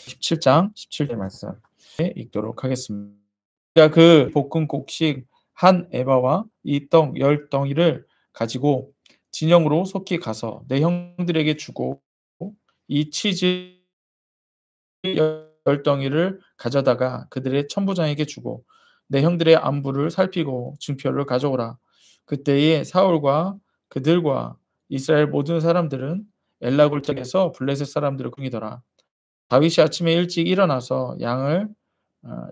17장 17절 말씀 읽도록 하겠습니다. 그 볶은 곡식 한 에바와 이 떡 10덩이를 가지고 진영으로 속히 가서 내 형들에게 주고 이 치즈 10덩이를 가져다가 그들의 천부장에게 주고 내 형들의 안부를 살피고 증표를 가져오라. 그때에 사울과 그들과 이스라엘 모든 사람들은 엘라 골짜기에서 블레셋 사람들을 공이더라. 다윗이 아침에 일찍 일어나서 양을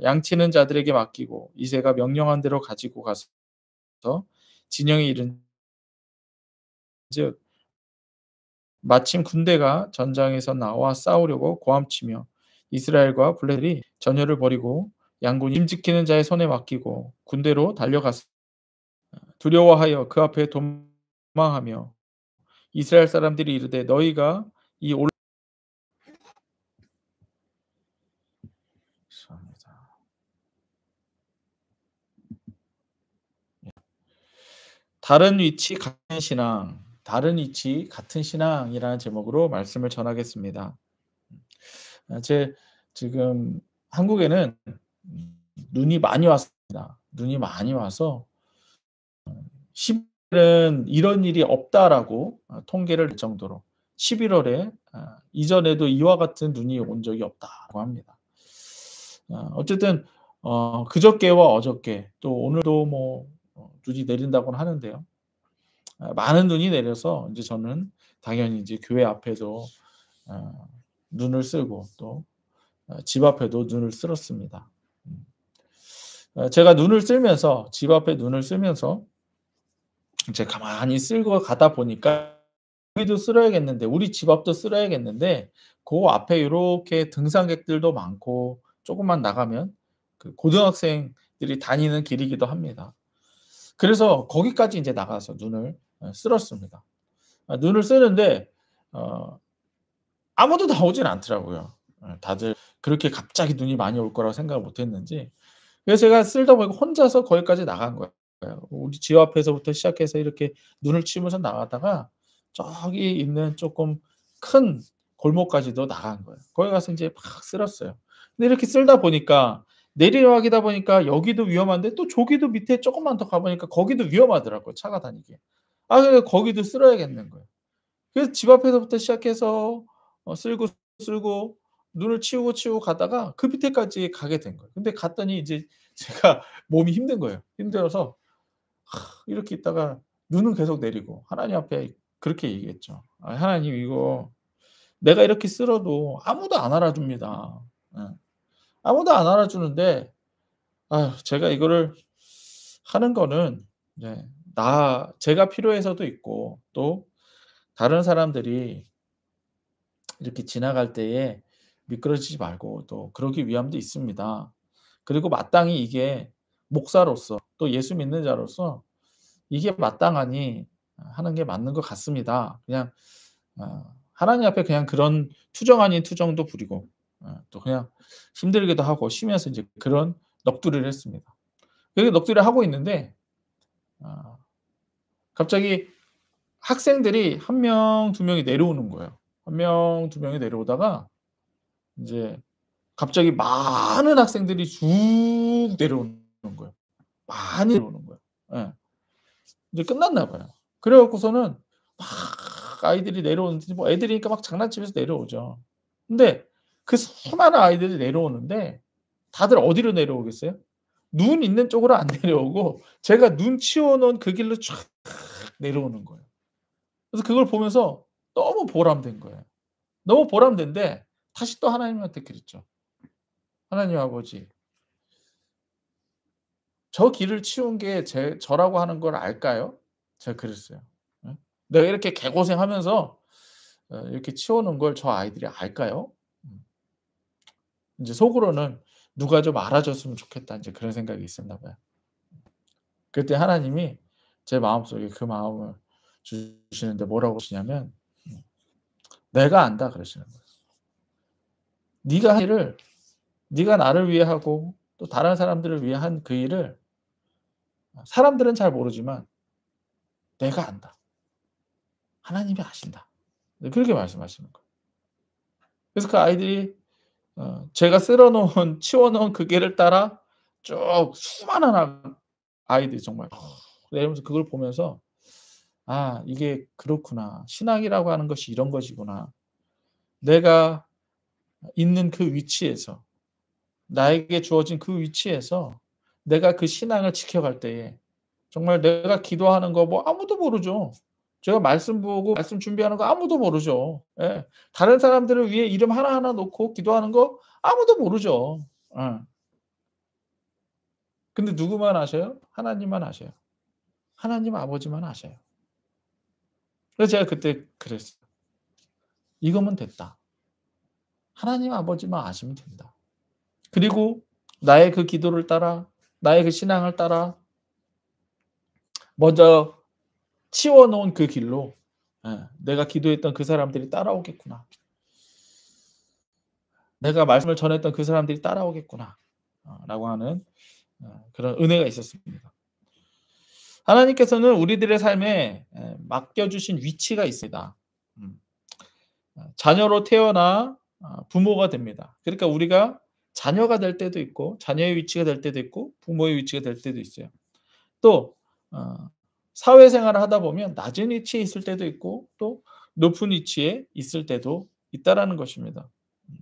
양치는 자들에게 맡기고 이새가 명령한 대로 가지고 가서 진영에 이른즉 마침 군대가 전장에서 나와 싸우려고 고함치며 이스라엘과 블레셋이 전열을 벌이고 양군이 짐 지키는 자의 손에 맡기고 군대로 달려갔으니 두려워하여 그 앞에 도망하며 이스라엘 사람들이 이르되 너희가 이 올 다른 위치 같은 신앙, 다른 위치 같은 신앙이라는 제목으로 말씀을 전하겠습니다. 제 지금 한국에는 눈이 많이 왔습니다. 눈이 많이 와서 11월은 이런 일이 없다라고 통계를 낼 정도로 11월에 이전에도 이와 같은 눈이 온 적이 없다고 합니다. 어쨌든 그저께와 어저께 또 오늘도 뭐 눈이 내린다고는 하는데요. 많은 눈이 내려서 인제 저는 당연히 이제 교회 앞에도 눈을 쓸고 또 집 앞에도 눈을 쓸었습니다. 제가 눈을 쓸면서 집 앞에 눈을 쓸면서 이제 가만히 쓸고 가다 보니까 여기도 쓸어야겠는데 우리 집 앞도 쓸어야겠는데 고 앞에 요렇게 등산객들도 많고 쪼금만 나가면 그 고등학생들이 다니는 길이기도 합니다. 그래서 거기까지 인제 나가서 눈을 쓸었습니다. 눈을 쓰는데 어 아무도 나오진 않더라고요. 다들 그렇게 갑자기 눈이 많이 올 거라고 생각을 못 했는지. 그래서 제가 쓸다 보니까 혼자서 거기까지 나간 거예요. 우리 집 앞에서부터 시작해서 이렇게 눈을 치면서 나가다가 저기 있는 쪼끔 큰 골목까지도 나간 거예요. 거기 가서 인제 막 쓸었어요. 근데 이렇게 쓸다 보니까 내리막이다 보니까 여기도 위험한데 또 저기도 밑에 쪼끔만 더 가 보니까 거기도 위험하더라고요, 차가 다니기에. 그래서 거기도 쓸어야겠는 거예요. 그래서 집 앞에서부터 시작해서 쓸고, 쓸고 눈을 치우고 가다가 그 밑에까지 가게 된 거예요. 근데 갔더니 이제 제가 몸이 힘든 거예요. 힘들어서 이렇게 있다가 눈은 계속 내리고 하나님 앞에 그렇게 얘기했죠. 하나님 이거 내가 이렇게 쓸어도 아무도 안 알아줍니다. 예. 아무도 안 알아주는데 제가 이거를 하는 거는 네 제가 필요해서도 있고 또 다른 사람들이 이렇게 지나갈 때에 미끄러지지 말고 또 그러기 위함도 있습니다. 그리고 마땅히 이게 목사로서 또 예수 믿는 자로서 이게 마땅하니 하는 게 맞는 것 같습니다. 그냥 하나님 앞에 그냥 그런 투정 아닌 투정도 부리고 또 그냥 힘들기도 하고 쉬면서 인제 그런 넋두리를 했습니다. 그렇게 넋두리를 하고 있는데 아 갑자기 학생들이 1 명, 2 명이 내려오는 거예요. 1 명, 2 명이 내려오다가 인제 갑자기 많은 학생들이 쭉 내려오는 거예요. 많이 내려오는 거예요. 예. 이제 끝났나 봐요. 그래 갖고서는 막 아이들이 내려오는데 뭐 애들이니까 막 장난치면서 내려오죠. 근데 그 수많은 아이들이 내려오는데 다들 어디로 내려오겠어요? 눈 있는 쪽으로 안 내려오고 제가 눈 치워 놓은 그 길로 쫙 내려오는 거예요. 그래서 그걸 보면서 너무 보람된 거예요. 너무 보람된데 다시 또 하나님한테 그랬죠. "하나님 아버지 저 길을 치운 게 저라고 하는 걸 알까요?" 제가 그랬어요. 예. "내가 이렇게 개고생하면서 이렇게 치워 놓은 걸 저 아이들이 알까요?" 음. 인제 속으로는 '누가 좀 알아줬으면 좋겠다.' 인제 그런 생각이 있었나 봐요. 그때 하나님이 제 마음속에 그 마음을 주시는데 뭐라고 하시냐면 "내가 안다." 그러시는 거예요. "네가 한 일을 네가 나를 위해 하고 또 다른 사람들을 위해 한 그 일을 사람들은 잘 모르지만 내가 안다. 하나님이 아신다." 네 그렇게 말씀하시는 거예요. 그래서 그 아이들이 제가 쓸어 놓은 치워 놓은 그 길을 따라 쭉 수많은 아이들이 정말 내리면서 그걸 보면서 '아 이게 그렇구나. 신앙이라고 하는 것이 이런 것이구나. 내가 있는 그 위치에서 나에게 주어진 그 위치에서 내가 그 신앙을 지켜갈 때에 정말 내가 기도하는 거 뭐 아무도 모르죠. 제가 말씀 보고 말씀 준비하는 거 아무도 모르죠. 예. 다른 사람들을 위해 이름 하나하나 놓고 기도하는 거 아무도 모르죠. 예. 근데 누구만 아셔요? 하나님만 아셔요. 하나님 아버지만 아셔요. 그래서 제가 그때 그랬어요. '이거면 됐다. 하나님 아버지만 아시면 된다.' 그리고 나의 그 기도를 따라 나의 그 신앙을 따라 먼저 치워 놓은 그 길로 내가 기도했던 그 사람들이 따라오겠구나. 내가 말씀을 전했던 그 사람들이 따라오겠구나. 라고 하는 그런 은혜가 있었습니다. 하나님께서는 우리들의 삶에 맡겨 주신 위치가 있습니다. 음. 자녀로 태어나 부모가 됩니다. 그러니까 우리가 자녀가 될 때도 있고 자녀의 위치가 될 때도 있고 부모의 위치가 될 때도 있어요. 또 사회생활을 하다 보면 낮은 위치에 있을 때도 있고 또 높은 위치에 있을 때도 있다라는 것입니다. 음.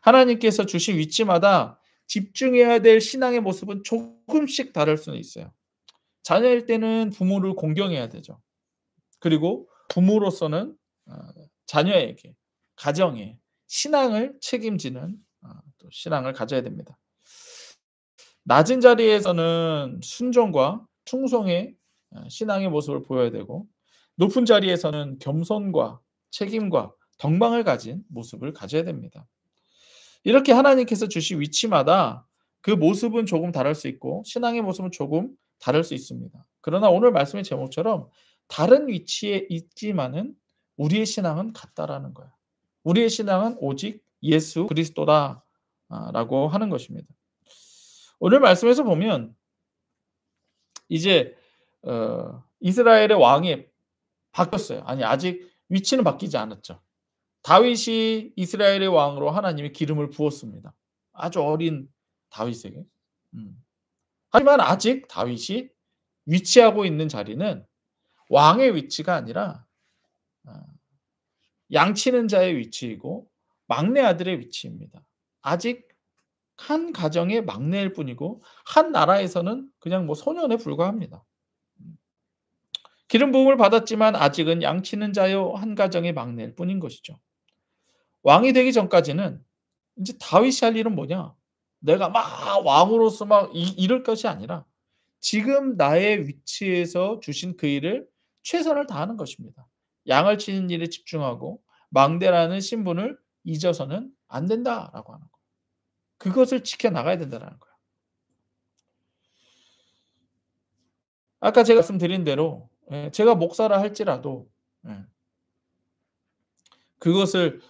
하나님께서 주신 위치마다 집중해야 될 신앙의 모습은 조금씩 다를 수는 있어요. 자녀일 때는 부모를 공경해야 되죠. 그리고 부모로서는 어 자녀에게 가정에 신앙을 책임지는 또 신앙을 가져야 됩니다. 낮은 자리에서는 순종과 충성의 신앙의 모습을 보여야 되고 높은 자리에서는 겸손과 책임과 덕망을 가진 모습을 가져야 됩니다. 이렇게 하나님께서 주신 위치마다 그 모습은 조금 다를 수 있고 신앙의 모습은 조금 다를 수 있습니다. 그러나 오늘 말씀의 제목처럼 다른 위치에 있지만은 우리의 신앙은 같다라는 거예요. 우리의 신앙은 오직 예수 그리스도다 라고 하는 것입니다. 오늘 말씀에서 보면 이제 이스라엘의 왕이 바뀌었어요. 아니 아직 위치는 바뀌지 않았죠. 다윗이 이스라엘의 왕으로 하나님이 기름을 부었습니다. 아주 어린 다윗에게. 음. 하지만 아직 다윗이 위치하고 있는 자리는 왕의 위치가 아니라 아 양치는 자의 위치이고 막내 아들의 위치입니다. 아직 한 가정의 막내일 뿐이고 한 나라에서는 그냥 뭐 소년에 불과합니다. 음. 기름 부음을 받았지만 아직은 양치는 자요 한 가정의 막내일 뿐인 것이죠. 왕이 되기 전까지는 인제 다윗이 할 일은 뭐냐? 내가 막 왕으로서 막 이럴 것이 아니라 지금 나의 위치에서 주신 그 일을 최선을 다하는 것입니다. 양을 치는 일에 집중하고 망대라는 신분을 잊어서는 안 된다라고 하는 거예요. 그것을 지켜 나가야 된다라는 거예요. 아까 제가 말씀드린 대로 제가 목사라 할지라도 예 그것을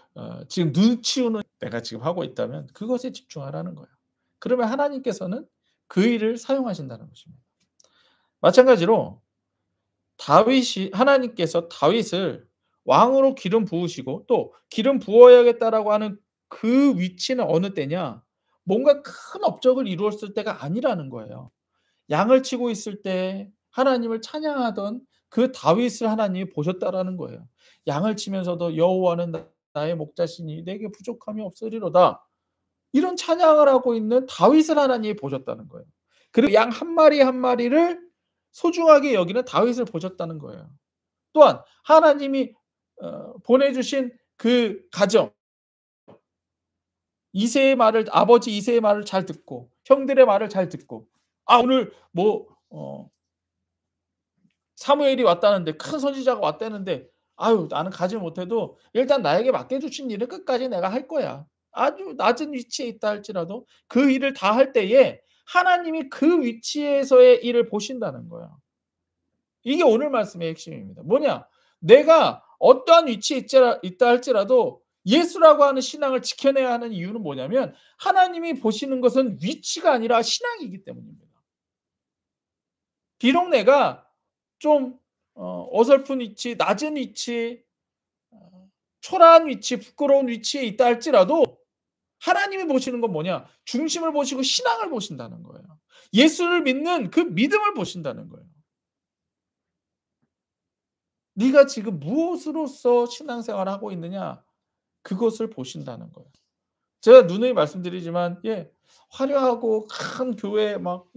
지금 눈치우는 내가 지금 하고 있다면 그것에 집중하라는 거예요. 그러면 하나님께서는 그 일을 사용하신다는 것입니다. 마찬가지로 다윗이 하나님께서 다윗을 왕으로 기름 부으시고 또 기름 부어야겠다라고 하는 그 위치는 어느 때냐? 뭔가 큰 업적을 이루었을 때가 아니라는 거예요. 양을 치고 있을 때 하나님을 찬양하던 그 다윗을 하나님이 보셨다라는 거예요. 양을 치면서도 여호와는 나의 목자시니 내게 부족함이 없으리로다. 이런 찬양을 하고 있는 다윗을 하나님이 보셨다는 거예요. 그리고 양 한 마리 한 마리를 소중하게 여기는 다윗을 보셨다는 거예요. 또한 하나님이 보내 주신 그 가정 이새의 말을 아버지 이새의 말을 잘 듣고 형들의 말을 잘 듣고 오늘 뭐 사무엘이 왔다는데 큰 선지자가 왔다는데 아유 나는 가지 못해도 일단 나에게 맡겨 주신 일을 끝까지 내가 할 거야. 아주 낮은 위치에 있다 할지라도 그 일을 다 할 때에 하나님이 그 위치에서의 일을 보신다는 거예요. 이게 오늘 말씀의 핵심입니다. 뭐냐? 내가 어떠한 위치에 있다 할지라도 예수라고 하는 신앙을 지켜내야 하는 이유는 뭐냐면 하나님이 보시는 것은 위치가 아니라 신앙이기 때문입니다. 비록 내가 좀 어설픈 위치, 낮은 위치, 초라한 위치, 부끄러운 위치에 있다 할지라도 하나님이 보시는 건 뭐냐? 중심을 보시고 신앙을 보신다는 거예요. 예수를 믿는 그 믿음을 보신다는 거예요. 네가 지금 무엇으로써 신앙생활을 하고 있느냐? 그것을 보신다는 거예요. 제가 누누이 말씀드리지만 화려하고 큰 교회 막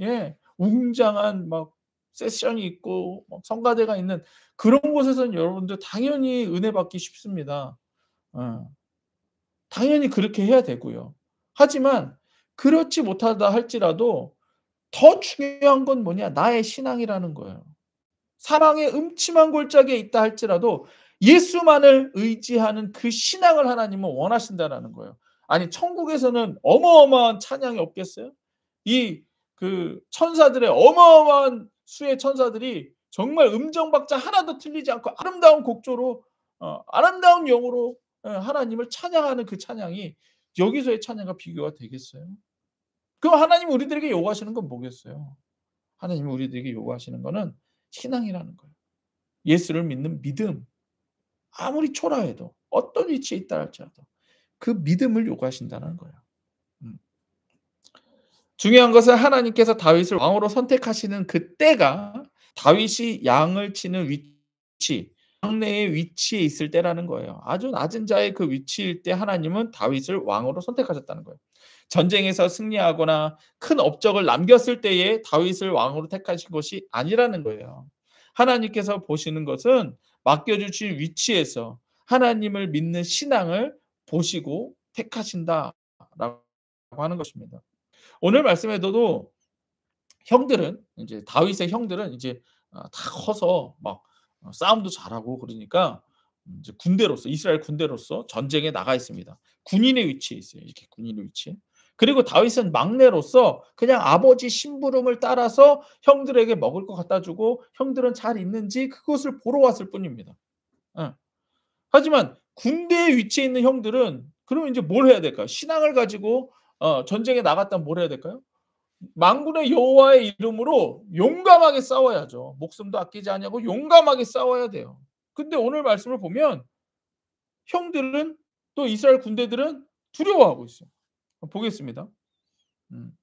웅장한 막 세션이 있고 막 성가대가 있는 그런 곳에서는 여러분들 당연히 은혜 받기 쉽습니다. 어. 당연히 그렇게 해야 되고요. 하지만 그렇지 못하다 할지라도 더 중요한 건 뭐냐? 나의 신앙이라는 거예요. 사망의 음침한 골짜기에 있다 할지라도 예수만을 의지하는 그 신앙을 하나님은 원하신다라는 거예요. 아니 천국에서는 어마어마한 찬양이 없겠어요? 이 그 천사들의 어마어마한 수의 천사들이 정말 음정 박자 하나도 틀리지 않고 아름다운 곡조로 아름다운 영으로 하나님을 찬양하는 그 찬양이 여기서의 찬양과 비교가 되겠어요? 그럼 하나님이 우리들에게 요구하시는 건 뭐겠어요? 하나님이 우리들에게 요구하시는 거는 신앙이라는 거예요. 예수를 믿는 믿음. 아무리 초라해도 어떤 위치에 있다 할지라도 그 믿음을 요구하신다는 거예요. 음. 중요한 것은 하나님께서 다윗을 왕으로 선택하시는 그때가 다윗이 양을 치는 위치, 왕래의 위치에 있을 때라는 거예요. 아주 낮은 자의 그 위치일 때 하나님은 다윗을 왕으로 선택하셨다는 거예요. 전쟁에서 승리하거나 큰 업적을 남겼을 때에 다윗을 왕으로 택하신 것이 아니라는 거예요. 하나님께서 보시는 것은 맡겨주신 위치에서 하나님을 믿는 신앙을 보시고 택하신다라고 하는 것입니다. 오늘 말씀에도 형들은 이제 다윗의 형들은 이제 다 커서 막 싸움도 잘하고 그러니까 이제 군대로서 이스라엘 군대로서 전쟁에 나가 있습니다. 군인의 위치에 있어요. 이렇게 군인의 위치에. 그리고 다윗은 막내로서 그냥 아버지 심부름을 따라서 형들에게 먹을 거 갖다 주고 형들은 잘 있는지 그것을 보러 왔을 뿐입니다. 예. 하지만 군대에 위치해 있는 형들은 그러면 인제 뭘 해야 될까요? 신앙을 가지고 전쟁에 나갔다면 뭘 해야 될까요? 만군의 여호와의 이름으로 용감하게 싸워야죠. 목숨도 아끼지 아니하고 용감하게 싸워야 돼요. 근데 오늘 말씀을 보면 형들은 또 이스라엘 군대들은 두려워하고 있어요. 보겠습니다. 음.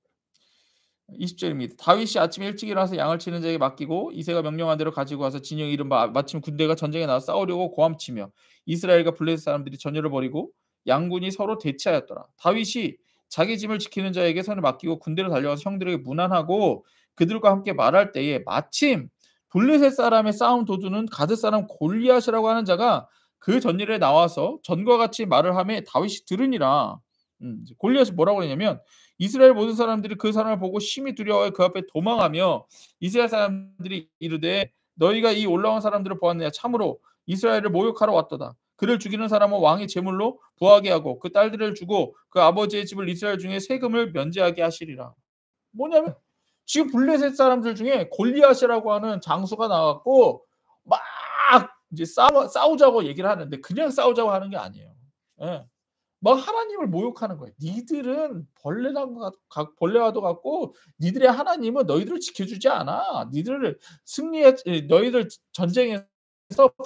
20 절입니다. 다윗이 아침에 일찍 일어나서 양을 치는 자에게 맡기고 이새가 명령한 대로 가지고 와서 진영에 이른 바 마침 군대가 전쟁에 나와 싸우려고 고함치며 이스라엘과 블레셋 사람들이 전열을 벌이고 양군이 서로 대치하였더라. 다윗이 자기 짐을 지키는 자에게 손을 맡기고 군대로 달려가서 형들에게 문안하고 그들과 함께 말할 때에 마침 블레셋 사람의 싸움 도두는 가드 사람 골리앗이라고 하는 자가 그 전열에 나와서 전과 같이 말을 하매 다윗이 들으니라. 골리앗이 뭐라고 했냐면 이스라엘 모든 사람들이 그 사람을 보고 심히 두려워해 그 앞에 도망하며 이스라엘 사람들이 이르되 너희가 이 올라온 사람들을 보았느냐 참으로 이스라엘을 모욕하러 왔도다. 그를 죽이는 사람은 왕의 제물로 부하게 하고 그 딸들을 주고 그 아버지의 집을 이스라엘 중에 세금을 면제하게 하시리라. 뭐냐면 지금 블레셋 사람들 중에 골리앗이라고 하는 장수가 나와 갖고 막 이제 싸우자고 얘기를 하는데 그냥 싸우자고 하는 게 아니에요. 예. 막 하나님을 모욕하는 거예요. 니들은 벌레와도 같고 니들의 하나님은 너희들을 지켜주지 않아. 니들을 너희들 전쟁에서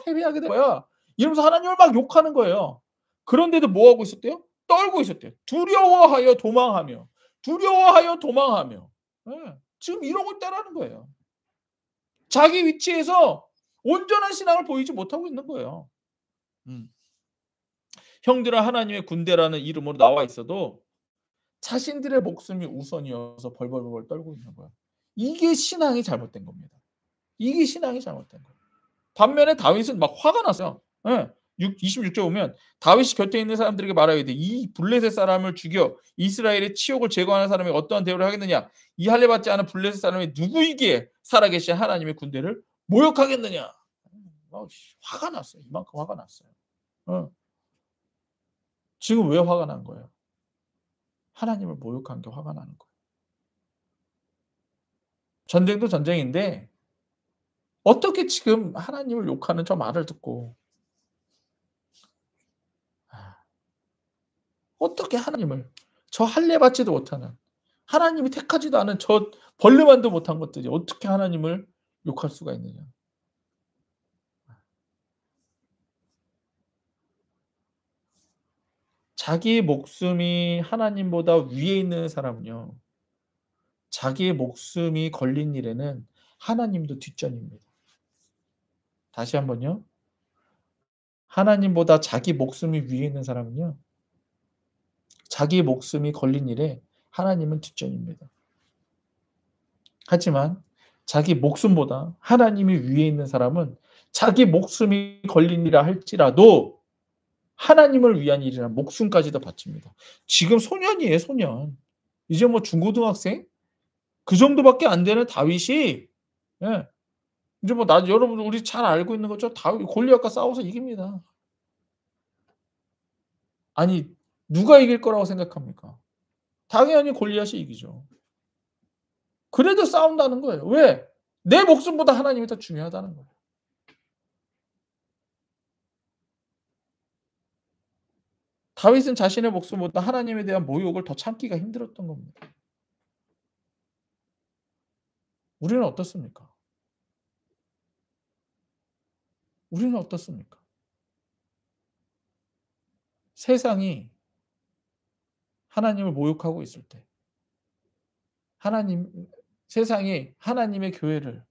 패배하게 될 거야. 이러면서 하나님을 막 욕하는 거예요. 그런데도 뭐 하고 있었대요? 떨고 있었대요. 두려워하여 도망하며. 두려워하여 도망하며. 예. 지금 이러고 있다라는 거예요. 자기 위치에서 온전한 신앙을 보이지 못하고 있는 거예요. 음. 형들은 하나님의 군대라는 이름으로 나와 있어도 자신들의 목숨이 우선이어서 벌벌벌 떨고 있는 거야. 이게 신앙이 잘못된 겁니다. 이게 신앙이 잘못된 거예요. 반면에 다윗은 막 화가 났어요. 예. 26절 보면 다윗이 곁에 있는 사람들에게 말하되 이 블레셋 사람을 죽여 이스라엘의 치욕을 제거하는 사람이 어떠한 대우를 하겠느냐? 이 할례 받지 않은 블레셋 사람이 누구이기에 살아계신 하나님의 군대를 모욕하겠느냐? 화가 났어요. 이만큼 화가 났어요. 어. 지금 왜 화가 난 거예요? 하나님을 모욕한 게 화가 나는 거예요. 전쟁도 전쟁인데 어떻게 지금 하나님을 욕하는 저 말을 듣고 어떻게 하나님을 저 할례 받지도 못하는 하나님이 택하지도 않은 저 벌레만도 못한 것들이 어떻게 하나님을 욕할 수가 있느냐. 자기의 목숨이 하나님보다 위에 있는 사람은요. 자기의 목숨이 걸린 일에는 하나님도 뒷전입니다. 다시 한번요. 하나님보다 자기 목숨이 위에 있는 사람은요. 자기의 목숨이 걸린 일에 하나님은 뒷전입니다. 하지만 자기 목숨보다 하나님이 위에 있는 사람은 자기 목숨이 걸린 일이라 할지라도 하나님을 위한 일이라 목숨까지도 바칩니다. 지금 소년이에요, 소년. 이제 뭐 중고등학생? 그 정도밖에 안 되는 다윗이 예. 이제 뭐 여러분 우리 잘 알고 있는 거죠. 다윗 골리앗과 싸워서 이깁니다. 아니 누가 이길 거라고 생각합니까? 당연히 골리앗이 이기죠. 그래도 싸운다는 거예요. 왜? 내 목숨보다 하나님이 더 중요하다는 거예요. 다윗은 자신의 목숨보다 하나님에 대한 모욕을 더 참기가 힘들었던 겁니다. 우리는 어떻습니까? 우리는 어떻습니까? 세상이 하나님을 모욕하고 있을 때 하나님 세상이 하나님의 교회를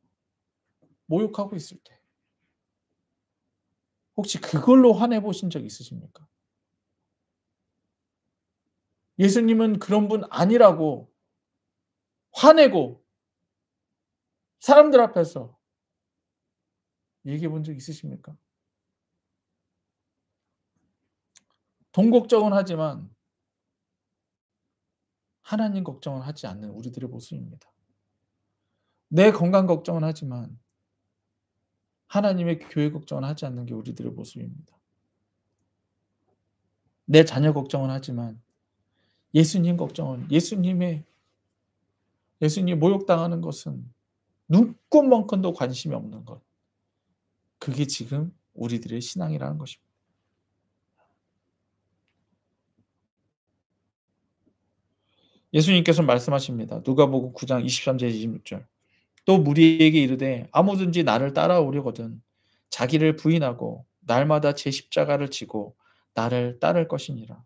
모욕하고 있을 때 혹시 그걸로 화내 보신 적 있으십니까? 예수님은 그런 분 아니라고 화내고 사람들 앞에서 얘기해 본 적 있으십니까? 돈 걱정은 하지만 하나님 걱정을 하지 않는 우리들의 모습입니다. 내 건강 걱정은 하지만 하나님의 교회 걱정은 하지 않는 게 우리들의 모습입니다. 내 자녀 걱정은 하지만 예수님 걱정은 예수님이 모욕당하는 것은 눈꼽만큼도 관심이 없는 것. 그게 지금 우리들의 신앙이라는 것입니다. 예수님께서 말씀하십니다. 누가복음 9장 23절 26절. 또 무리에게 이르되 아무든지 나를 따라오려거든 자기를 부인하고 날마다 제 십자가를 지고 나를 따를 것이니라.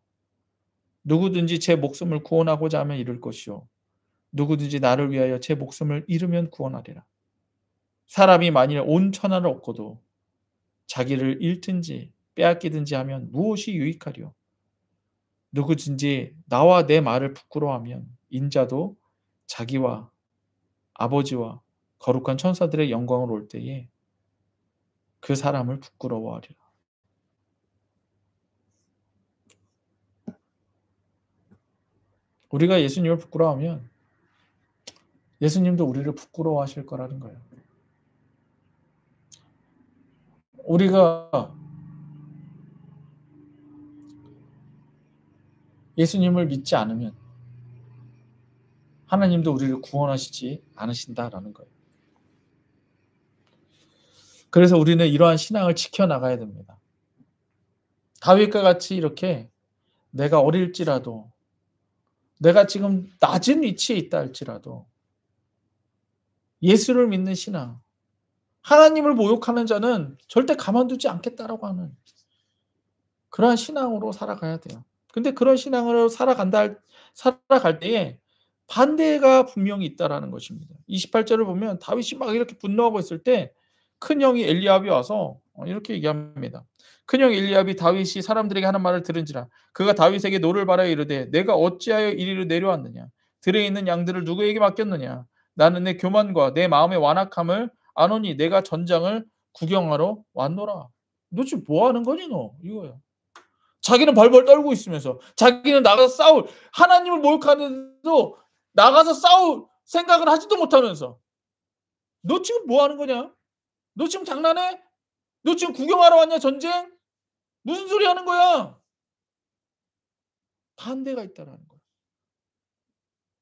누구든지 제 목숨을 구원하고자 하면 잃을 것이요 누구든지 나를 위하여 제 목숨을 잃으면 구원하리라. 사람이 만일 온 천하를 얻고도 자기를 잃든지 빼앗기든지 하면 무엇이 유익하리요? 누구든지 나와 내 말을 부끄러워하면 인자도 자기와 아버지와 거룩한 천사들의 영광을 올 때에 그 사람을 부끄러워하리라. 우리가 예수님을 부끄러워하면 예수님도 우리를 부끄러워하실 거라는 거예요. 우리가 예수님을 믿지 않으면 하나님도 우리를 구원하시지 않으신다라는 거예요. 그래서 우리는 이러한 신앙을 지켜나가야 됩니다. 다윗과 같이 이렇게 내가 어릴지라도 내가 지금 낮은 위치에 있다 할지라도 예수를 믿는 신앙, 하나님을 모욕하는 자는 절대 가만두지 않겠다라고 하는 그러한 신앙으로 살아가야 돼요. 근데 그런 신앙으로 살아갈 때에 반대가 분명히 있다라는 것입니다. 28절을 보면 다윗이 막 이렇게 분노하고 있을 때 큰형이 엘리압이 와서 이렇게 얘기합니다. 큰형 엘리압이 다윗이 사람들에게 하는 말을 들은지라 그가 다윗에게 노를 바라여 이르되 내가 어찌하여 이리로 내려왔느냐 들에 있는 양들을 누구에게 맡겼느냐 나는 내 교만과 내 마음의 완악함을 아노니 내가 전장을 구경하러 왔노라. 너 지금 뭐 하는 거니 너? 이거예요. 자기는 벌벌 떨고 있으면서 자기는 나가서 싸울 하나님을 모욕하는데도 나가서 싸울 생각을 하지도 못하면서 너 지금 뭐 하는 거냐? 너 지금 장난해? 너 지금 구경하러 왔냐 전쟁? 무슨 소리 하는 거야? 반대가 있다라는 거야.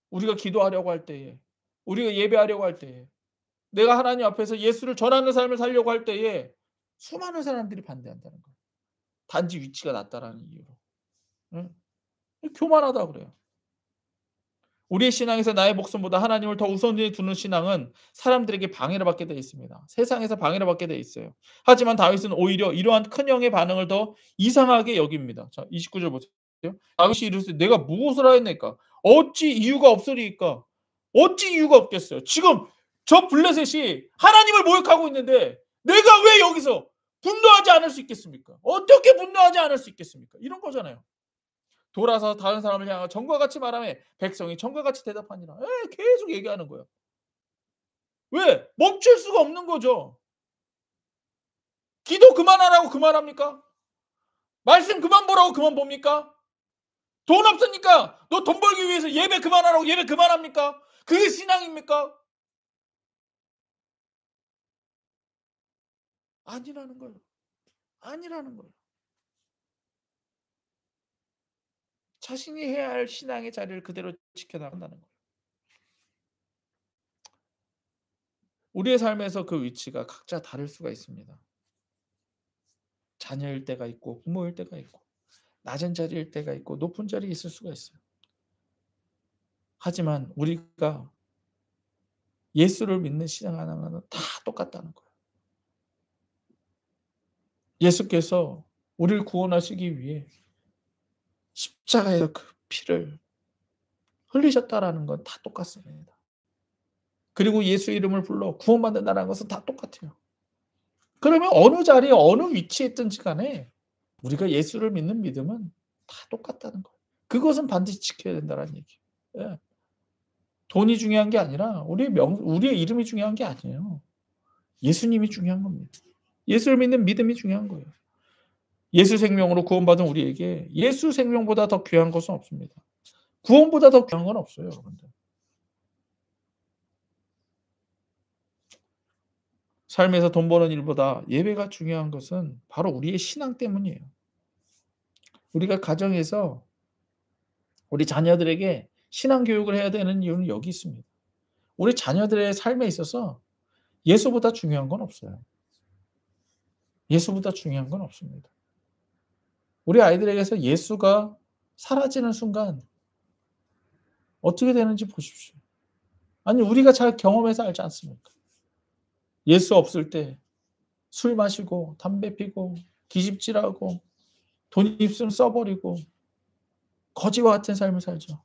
우리가 기도하려고 할 때에 우리가 예배하려고 할 때에 내가 하나님 앞에서 예수를 전하는 삶을 살려고 할 때에 수많은 사람들이 반대한다는 거야. 단지 위치가 낮다라는 이유로. 응? 교만하다 그래요. 우리의 신앙에서 나의 목숨보다 하나님을 더 우선순위에 두는 신앙은 사람들에게 방해를 받게 되어 있습니다. 세상에서 방해를 받게 되어 있어요. 하지만 다윗은 오히려 이러한 큰 형의 반응을 더 이상하게 여깁니다. 자, 29절 보세요. 다윗이 이르되 내가 무엇을 하였나이까? 어찌 이유가 없으리이까? 어찌 이유가 없겠어요? 지금 저 블레셋이 하나님을 모욕하고 있는데 내가 왜 여기서 분노하지 않을 수 있겠습니까? 어떻게 분노하지 않을 수 있겠습니까? 이런 거잖아요. 돌아서 다른 사람을 향하여 전과 같이 말하며 백성이 전과 같이 대답하니라. 계속 얘기하는 거예요. 왜? 멈출 수가 없는 거죠. 기도 그만하라고 그만합니까? 말씀 그만 보라고 그만 봅니까? 돈 없으니까 너 돈 벌기 위해서 예배 그만하라고 예배 그만합니까? 그게 신앙입니까? 아니라는 거예요. 아니라는 거예요. 자신이 해야 할 신앙의 자리를 그대로 지켜나간다는 거예요. 우리의 삶에서 그 위치가 각자 다를 수가 있습니다. 자녀일 때가 있고 부모일 때가 있고 낮은 자리일 때가 있고 높은 자리에 있을 수가 있어요. 하지만 우리가 예수를 믿는 신앙 하나는 다 똑같다는 거예요. 예수께서 우리를 구원하시기 위해 십자가에서 그 피를 흘리셨다라는 건 다 똑같습니다. 그리고 예수 이름을 불러 구원받는다는 것은 다 똑같아요. 그러면 어느 자리에 어느 위치에 있든지 간에 우리가 예수를 믿는 믿음은 다 똑같다는 거예요. 그것은 반드시 지켜야 된다는 얘기예요. 예. 돈이 중요한 게 아니라 우리의 이름이 중요한 게 아니에요. 예수님이 중요한 겁니다. 예수를 믿는 믿음이 중요한 거예요. 예수 생명으로 구원받은 우리에게 예수 생명보다 더 귀한 것은 없습니다. 구원보다 더 귀한 건 없어요, 여러분들. 삶에서 돈 버는 일보다 예배가 중요한 것은 바로 우리의 신앙 때문이에요. 우리가 가정에서 우리 자녀들에게 신앙 교육을 해야 되는 이유는 여기 있습니다. 우리 자녀들의 삶에 있어서 예수보다 중요한 건 없어요. 예수보다 중요한 건 없습니다. 우리 아이들에게서 예수가 사라지는 순간 어떻게 되는지 보십시오. 아니 우리가 잘 경험해서 알지 않습니까? 예수 없을 때 술 마시고 담배 피고 기집질하고 돈 있으면 써 버리고 거지와 같은 삶을 살죠.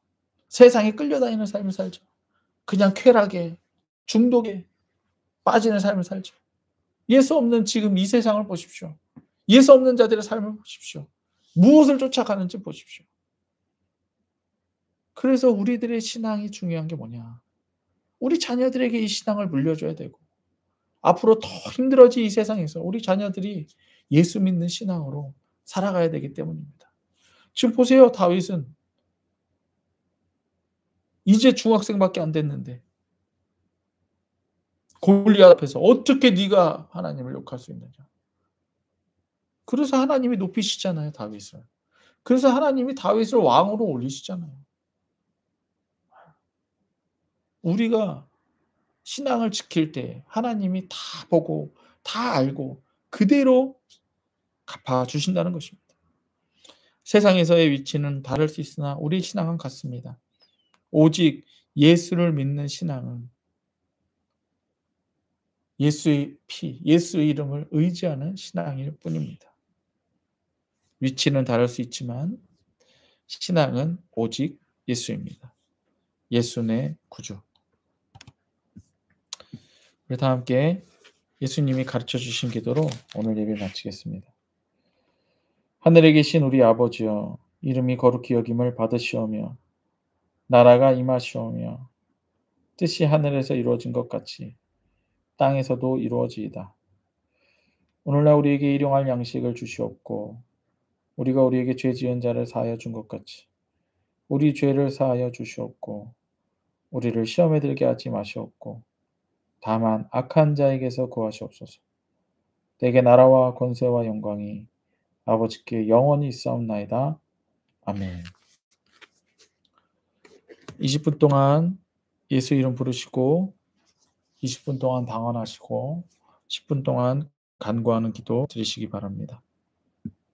세상에 끌려다니는 삶을 살죠. 그냥 쾌락에 중독에 빠지는 삶을 살죠. 예수 없는 지금 이 세상을 보십시오. 예수 없는 자들의 삶을 보십시오. 무엇을 쫓아가는지 보십시오. 그래서 우리들의 신앙이 중요한 게 뭐냐. 우리 자녀들에게 이 신앙을 물려줘야 되고 앞으로 더 힘들어질 이 세상에서 우리 자녀들이 예수 믿는 신앙으로 살아가야 되기 때문입니다. 지금 보세요. 다윗은 이제 중학생밖에 안 됐는데 골리앗 앞에서 어떻게 네가 하나님을 욕할 수 있느냐. 그래서 하나님이 높이시잖아요, 다윗을. 그래서 하나님이 다윗을 왕으로 올리시잖아요. 우리가 신앙을 지킬 때 하나님이 다 보고 다 알고 그대로 갚아 주신다는 것입니다. 세상에서의 위치는 다를 수 있으나 우리 신앙은 같습니다. 오직 예수를 믿는 신앙은 예수의 피, 예수의 이름을 의지하는 신앙일 뿐입니다. 위치는 다를 수 있지만 신앙은 오직 예수입니다. 예수 내 구주. 우리 다 함께 예수님이 가르쳐 주신 기도로 오늘 예배 마치겠습니다. 하늘에 계신 우리 아버지여, 이름이 거룩히 여김을 받으시오며 나라가 임하시오며 뜻이 하늘에서 이루어진 것 같이 땅에서도 이루어지이다. 오늘날 우리에게 일용할 양식을 주시옵고 우리가 우리에게 죄 지은 자를 사하여 준 것 같이 우리 죄를 사하여 주시옵고 우리를 시험에 들게 하지 마시옵고 다만 악한 자에게서 구하시옵소서. 내게 나라와 권세와 영광이 아버지께 영원히 있사옵나이다. 아멘. 20분 동안 예수 이름 부르시고 20분 동안 방언하시고 10분 동안 간구하는 기도 드리시기 바랍니다.